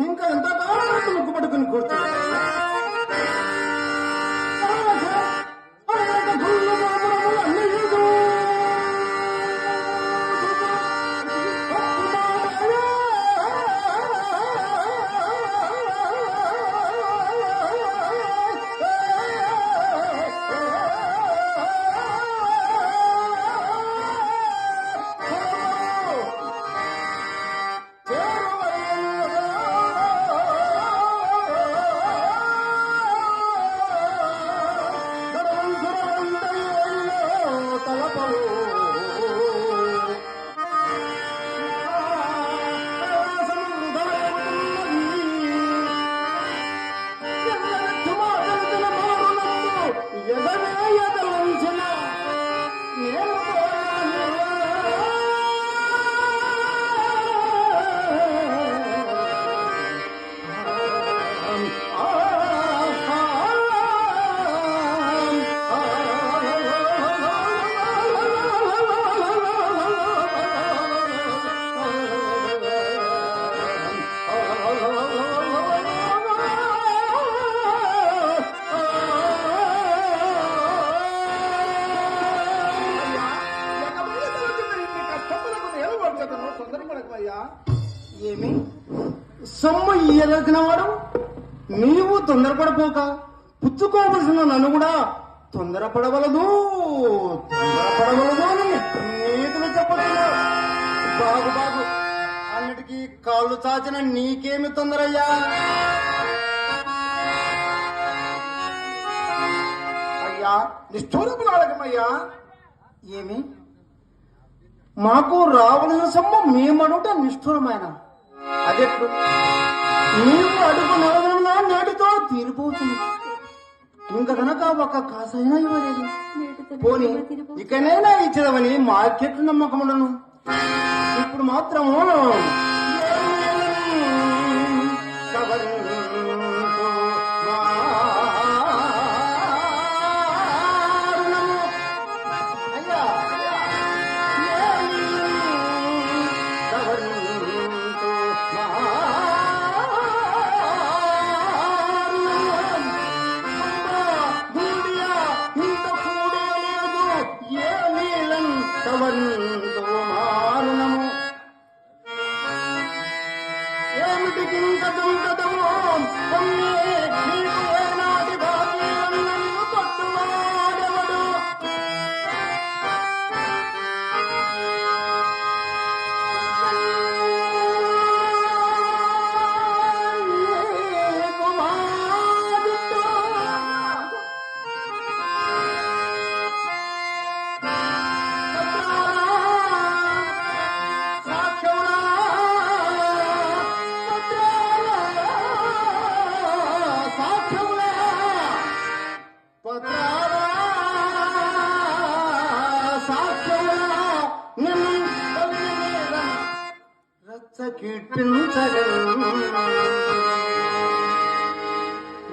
ఇంకా ఎంత కాలం ముక్కు పట్టుకుని కూర్చోండి. ఏమి సొమ్ము ఇయ్యదగినవాడు నీవు తొందరపడిపోక పుచ్చుకోవలసిన నన్ను కూడా తొందరపడవలదు అని నీతులు చెప్పట్లేదు. బాగు బాగు అన్నిటికీ కాళ్ళు చాచిన నీకేమి తొందరయ్యా? అయ్యా నిష్ఠూరములు అడగమయ్యా. ఏమి మాకు రావలసిన సొమ్ము మేమడుట నిష్ఠురమైన అదెట్లు? నీవు అడుగు నవదన నాటితో తీరిపోతుంది. ఇంక కనుక ఒక కాసైనా ఇవ్వలేదు. పోనీ ఇకనైనా ఇచ్చదవని మార్కెట్ నమ్మకములను ఇప్పుడు మాత్రము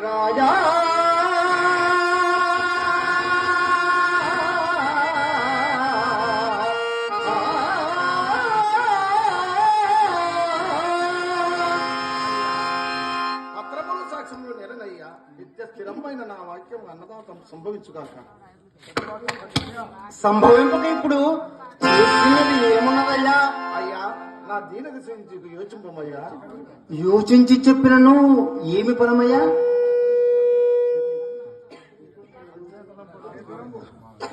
రాజా అక్రమణ సాక్ష్యంలో నెలనయ్యా నిత్య స్థిరమైన నా వాక్యం అన్నదాతం సంభవించుగాక. సంభవింపక ఇప్పుడు చేస్తున్నది ఏమున్నదయ్యా? అయ్యా నా దీన దిశ యోచింపమయ్యా. యోచించి చెప్పినను ఏమి పరమయ్యా?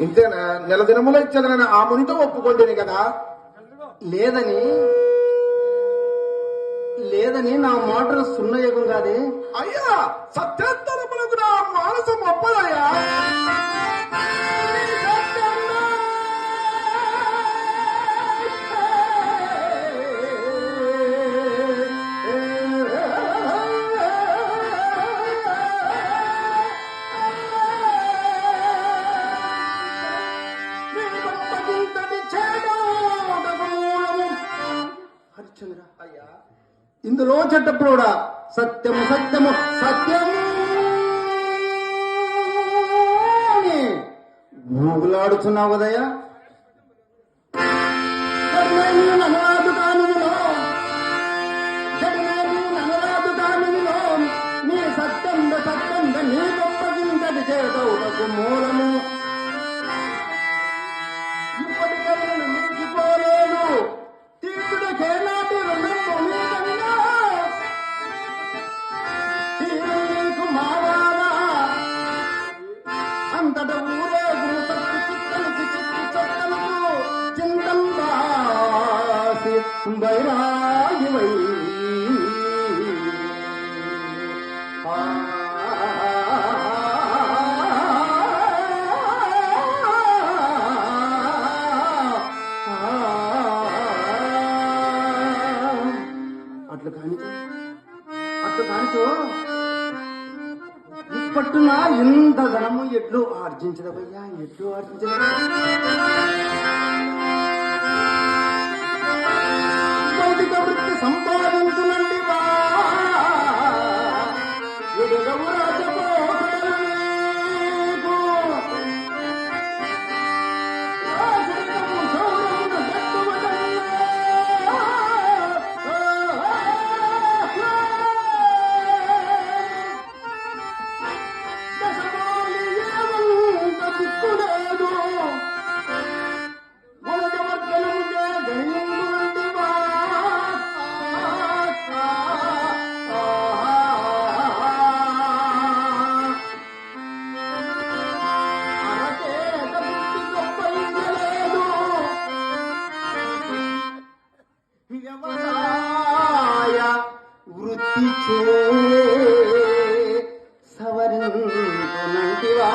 ఇంతే నెల దినములు ఇచ్చదనని ఆ మునితో ఒప్పుకుంటేనే కదా. లేదని నా మాటలు సున్నయకం కాదే. అయ్యా సత్యంతరములకు నా మానసం ఒప్పదయ్యా. ఇందులో చెట్టప్పుడు సత్యము సత్యము సత్యము ఊగులాడుతున్నావు కదయ్యా. ననరాదు మూలము ఇప్పటికైనా మించిపోలేదు తీర్చుడకే నాటి రుణము మీదన్నా తీరు మావాలా అంతట ఊరేగు సత్తు చిత్తలకు చిత్తు చత్తలకు చింతం బాసి బైరాగివై అట్లు కానిచో ఇప్పట్టున ఇంత ధనము ఎట్లు ఆర్జించదవయ్యా ఎట్లు ఆర్జించద భౌతిక వృత్తి సంపాదించునండి బా ఎదుగవు రాజపోతుడలు నీకు. రాజరికము శౌర్యమున గట్టువదయ్యా. దశమాలి ఏమంత దిక్కులేదు. మొదటవర్గలముగా గణింగునండి వా. అరచేత బుద్ధి గొప్పయించలేదు. వ్యవసాయ వృత్తి చే సవరించునంటివా.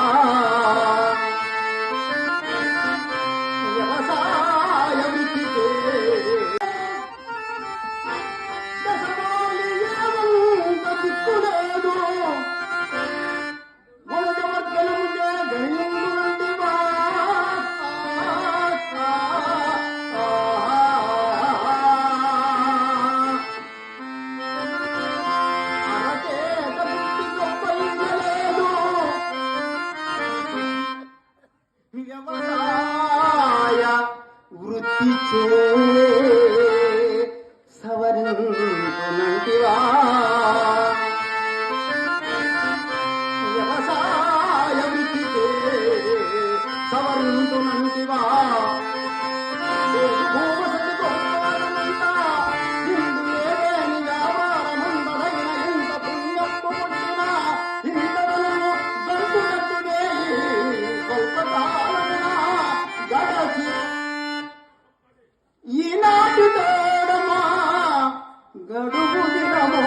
వ్యవసాయ వృత్తి చే దశమాలి ఏమంత దిక్కులేదు. మొదటవర్గలముగా గణింగునంటివా. అరచేత బుద్ధి గొప్పయించలేదు. వ్యవసాయ వృత్తి చే సవరించునంటివా. వ్యవసాయ వృత్తి చే సవరించునంటివా. భూవసతి గొప్పవారమంతా ఇందు ఏదేని వ్యాపారమందదైన ఇంత పుణ్యపు పుట్టినా ఇంతవరకు గంటు గట్టువేయి స్వల్పకాలమున గడచి ఈనాటి తోడమా గడువు దినమో.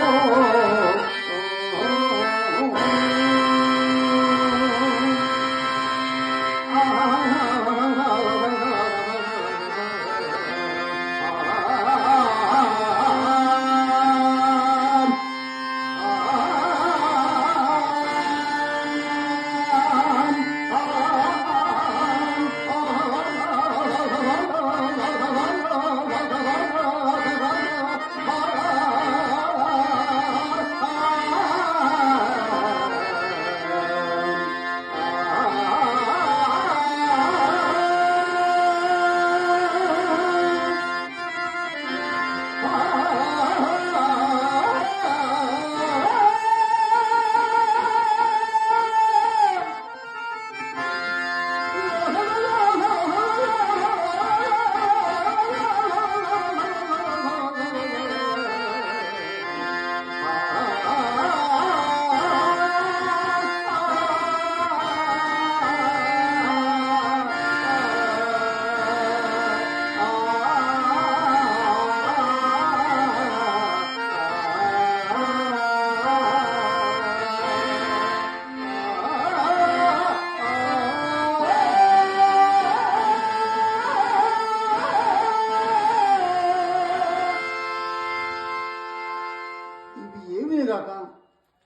గాక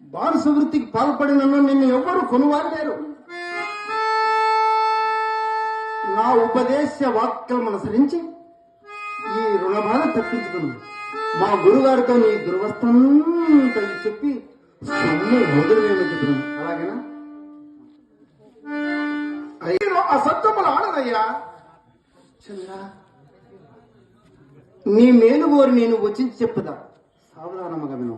బానిస వృత్తికి పాల్పడిన నిన్ను ఎవ్వరూ కొనువాలేరు. నా ఉపదేశ వాక్యం అనుసరించి ఈ రుణబాధ తప్పించుకున్నాను. మా గురుగారితో నీ దుర్వస్థంతో చెప్పి సొమ్ము మొదలు చెప్తున్నాను. అలాగేనా? అసత్యములు ఆడనయ్యా. చంద్ర, నీ మేలు కోరి నేను వచ్చి చెప్పుదా. సావధానముగా విను.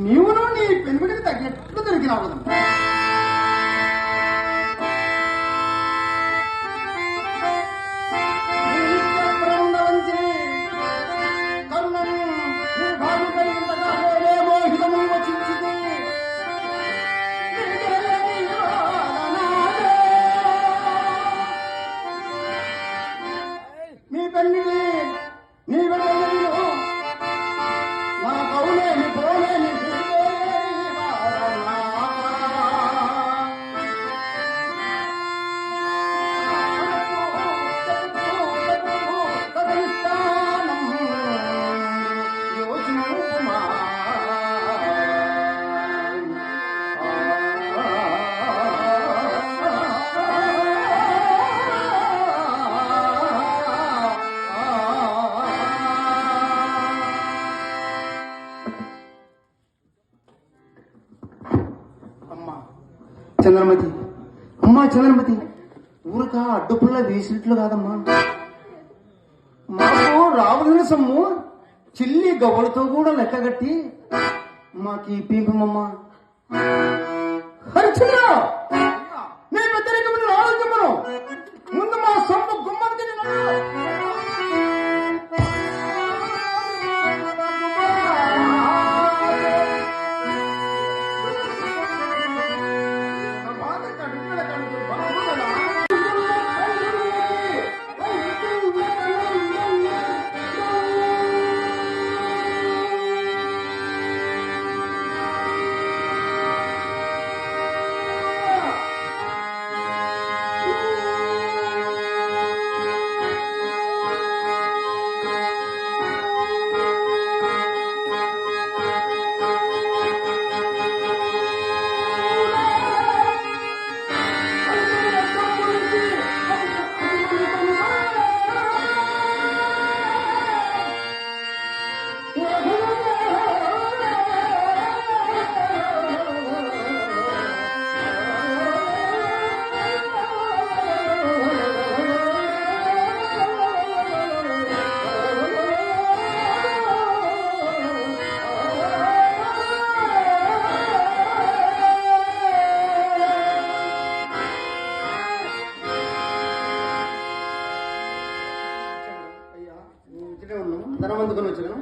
నీవును నీ పెనుబడికి తగినట్లు దొరికినావు చంద్రమతి, అమ్మా చంద్రమతి, ఊరిక అడ్డుపుల్ల వేసినట్లు కాదమ్మా. మాకు రావలసిన సొమ్ము చిల్లి గవ్వలతో కూడా లెక్కగట్టి మాకు ఈ పీంపమ్మా. హరిచంద్ర, నేను వ్యతిరేకమైన రాజమ్మను ముందు మా సొమ్ము గుమ్మంతి ధనవంతుకొని వచ్చాను.